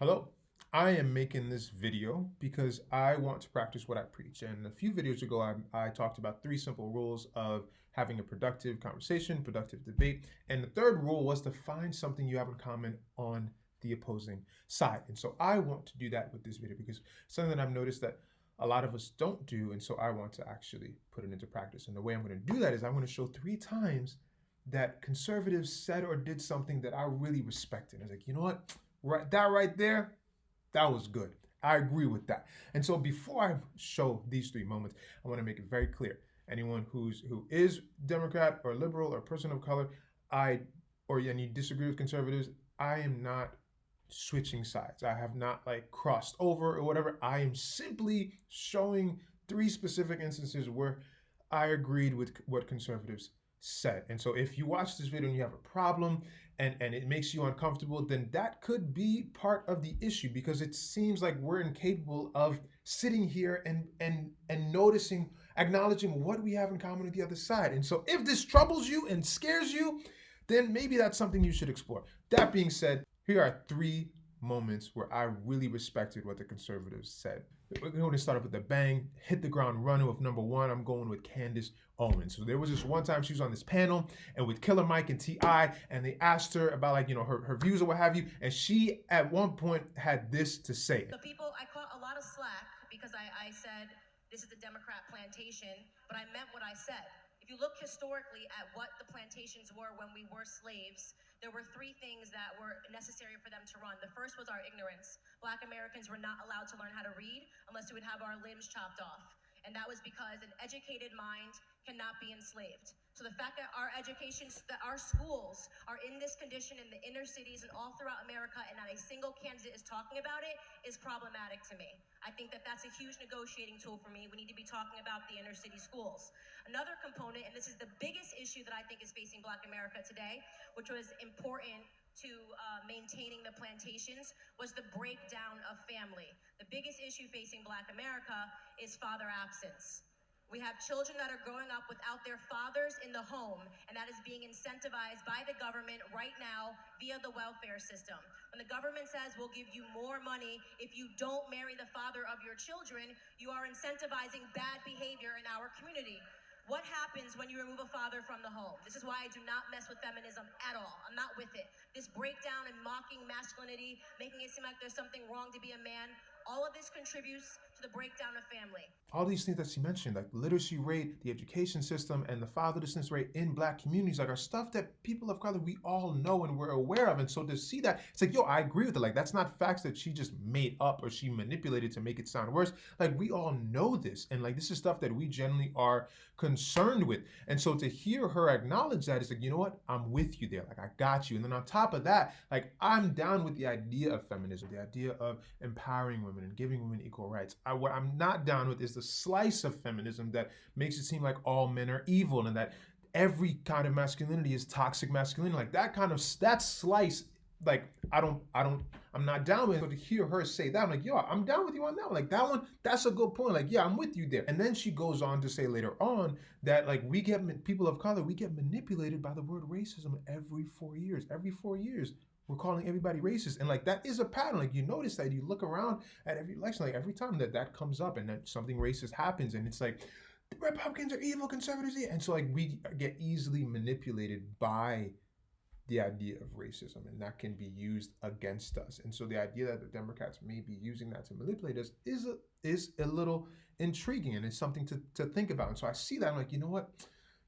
Hello, I am making this video because I want to practice what I preach. And a few videos ago, I talked about 3 simple rules of having a productive conversation, productive debate. And the third rule was to find something you have in common on the opposing side. And so I want to do that with this video because something that I've noticed that a lot of us don't do. And so I want to actually put it into practice. And the way I'm going to do that is I'm going to show 3 times that conservatives said or did something that I really respected. I was like, you know what? Right there, that was good. I agree with that. And so before I show these 3 moments, I want to make it very clear. Anyone who is Democrat or liberal or person of color, and you disagree with conservatives, I am not switching sides. I have not like crossed over or whatever. I am simply showing 3 specific instances where I agreed with what conservatives said. And so if you watch this video and you have a problem and it makes you uncomfortable, then that could be part of the issue, because it seems like we're incapable of sitting here and noticing, acknowledging what we have in common with the other side. And so if this troubles you and scares you, then maybe that's something you should explore. That being said, here are 3 moments where I really respected what the conservatives said. We're going to start off with a bang, hit the ground running with number 1. I'm going with Candace Owens. So there was this one time she was on this panel and with Killer Mike and T.I., and they asked her about her views or what have you, and she at one point had this to say. So people, I caught a lot of slack because I said this is the Democrat plantation, but I meant what I said. If you look historically at what the plantations were when we were slaves, there were 3 things that were necessary for them to run. The first was our ignorance. Black Americans were not allowed to learn how to read unless we would have our limbs chopped off. And that was because an educated mind cannot be enslaved. So the fact that our schools are in this condition in the inner cities and all throughout America, and not a single candidate is talking about it, is problematic to me. I think that that's a huge negotiating tool for me. We need to be talking about the inner city schools. Another component, and this is the biggest issue that I think is facing Black America today, which was important to maintaining the plantations, was the breakdown of family. The biggest issue facing Black America is father absence. We have children that are growing up without their fathers in the home, and that is being incentivized by the government right now via the welfare system. When the government says we'll give you more money if you don't marry the father of your children, you are incentivizing bad behavior in our community. What happens when you remove a father from the home? This is why I do not mess with feminism at all. I'm not with it. This breakdown and mocking masculinity, making it seem like there's something wrong to be a man, all of this contributes to the breakdown of family. All these things that she mentioned, like literacy rate, the education system, and the fatherlessness rate in Black communities, like are stuff that people of color, we all know and we're aware of. And so to see that, it's like, yo, I agree with it. Like, that's not facts that she just made up or she manipulated to make it sound worse. Like, we all know this. And like, this is stuff that we generally are concerned with. And so to hear her acknowledge that, it's like, you know what? I'm with you there. Like, I got you. And then on top of that, like, I'm down with the idea of feminism, the idea of empowering women and giving women equal rights. What I'm not down with is the slice of feminism that makes it seem like all men are evil and that every kind of masculinity is toxic masculinity. Like that slice, like I'm not down with it. So to hear her say that, I'm like, yo, I'm down with you on that one. Like that one, that's a good point. Like, yeah, I'm with you there. And then she goes on to say later on that like people of color, we get manipulated by the word racism every 4 years. Every 4 years. We're calling everybody racist. And like, that is a pattern. Like, you notice that you look around at every election, like every time that comes up and that something racist happens, and it's like, the Republicans are evil, conservatives are evil. And so like, we get easily manipulated by the idea of racism, and that can be used against us. And so the idea that the Democrats may be using that to manipulate us is a little intriguing, and it's something to think about. And so I see that, I'm like, you know what?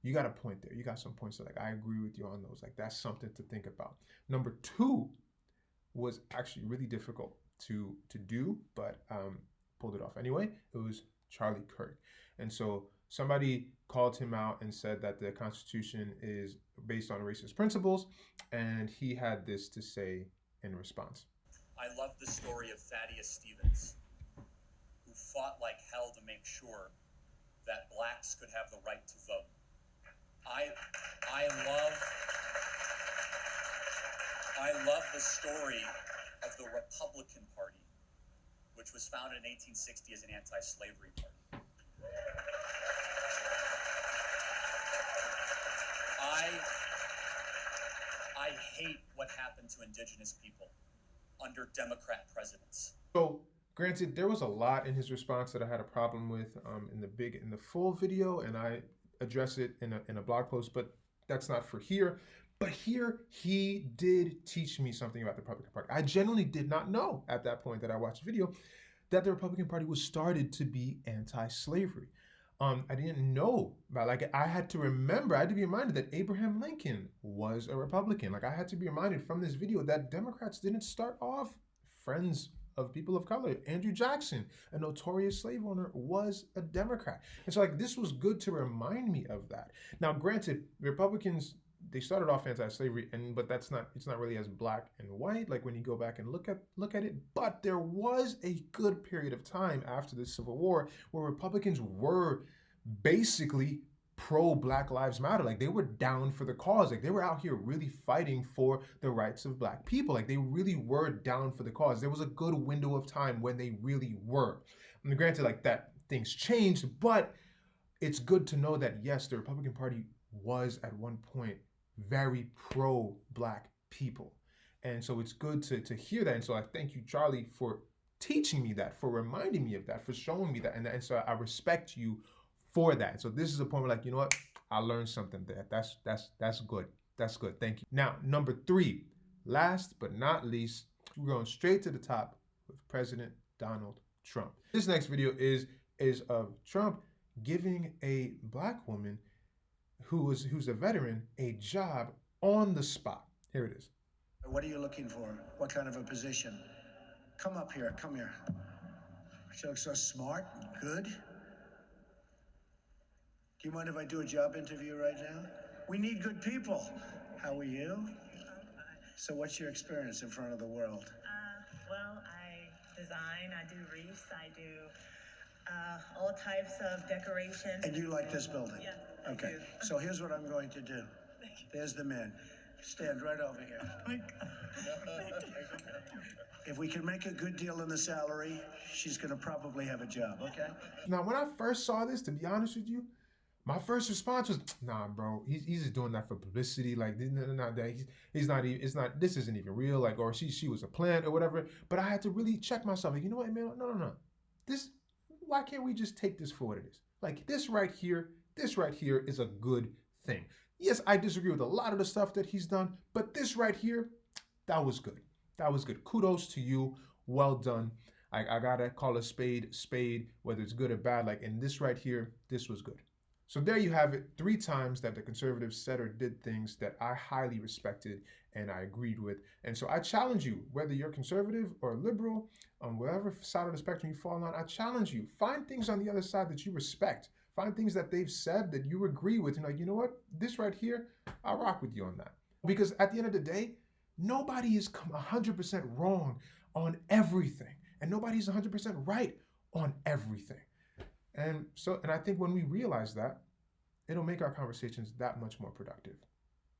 You got a point there. You got some points that like I agree with you on those. Like, that's something to think about. Number 2 was actually really difficult to do, but pulled it off anyway. It was Charlie Kirk. And so somebody called him out and said that the Constitution is based on racist principles, and he had this to say in response. I love the story of Thaddeus Stevens, who fought like hell to make sure that blacks could have the right to vote. I love the story of the Republican Party, which was founded in 1860 as an anti-slavery party. I hate what happened to indigenous people under Democrat presidents. So, granted, there was a lot in his response that I had a problem with in the full video, and I address it in a blog post, but that's not for here. But here, he did teach me something about the Republican Party. I genuinely did not know at that point that I watched the video that the Republican Party was started to be anti-slavery. I didn't know about, like, I had to be reminded that Abraham Lincoln was a Republican. Like, I had to be reminded from this video that Democrats didn't start off friends of people of color. Andrew Jackson, a notorious slave owner, was a Democrat. And so, like, this was good to remind me of that. Now, granted, Republicans, they started off anti-slavery, but it's not really as black and white, like when you go back and look at it. But there was a good period of time after the Civil War where Republicans were basically pro-Black Lives Matter. Like, they were down for the cause. Like, they were out here really fighting for the rights of Black people. Like, they really were down for the cause. There was a good window of time when they really were. And granted, like, that things changed, but it's good to know that, yes, the Republican Party was at one point very pro-Black people. And so it's good to hear that. And so I thank you, Charlie, for teaching me that, for reminding me of that, for showing me that. And so I respect you for that. So this is a point where, like, you know what? I learned something there. That's good. That's good. Thank you. Now, number 3, last but not least, we're going straight to the top with President Donald Trump. This next video is of Trump giving a Black woman who's a veteran a job on the spot. Here it is. What are you looking for? What kind of a position? Come up here. Come here. She looks so smart. Good. Do you mind if I do a job interview right now? We need good people. How are you? I'm fine. So what's your experience in front of the world? Well, I design, I do wreaths, I do all types of decorations. And you like this building? Yeah. Okay. I do. So here's what I'm going to do. There's the man. Stand right over here. If we can make a good deal in the salary, she's going to probably have a job, okay? Now, when I first saw this, to be honest with you, my first response was, nah, bro, he's just doing that for publicity. Like, he's not even, this isn't even real. Like, or she was a plant or whatever. But I had to really check myself. Like, you know what, man? No. Why can't we just take this for what it is? Like, this right here is a good thing. Yes, I disagree with a lot of the stuff that he's done, but this right here, that was good. That was good. Kudos to you. Well done. I gotta call a spade, whether it's good or bad. Like, in this right here, this was good. So there you have it, 3 times that the conservatives said or did things that I highly respected and I agreed with. And so I challenge you, whether you're conservative or liberal, on whatever side of the spectrum you fall on, I challenge you. Find things on the other side that you respect. Find things that they've said that you agree with. And like, you know what? This right here, I'll rock with you on that. Because at the end of the day, nobody is 100% wrong on everything. And nobody's 100% right on everything. And I think when we realize that, it'll make our conversations that much more productive.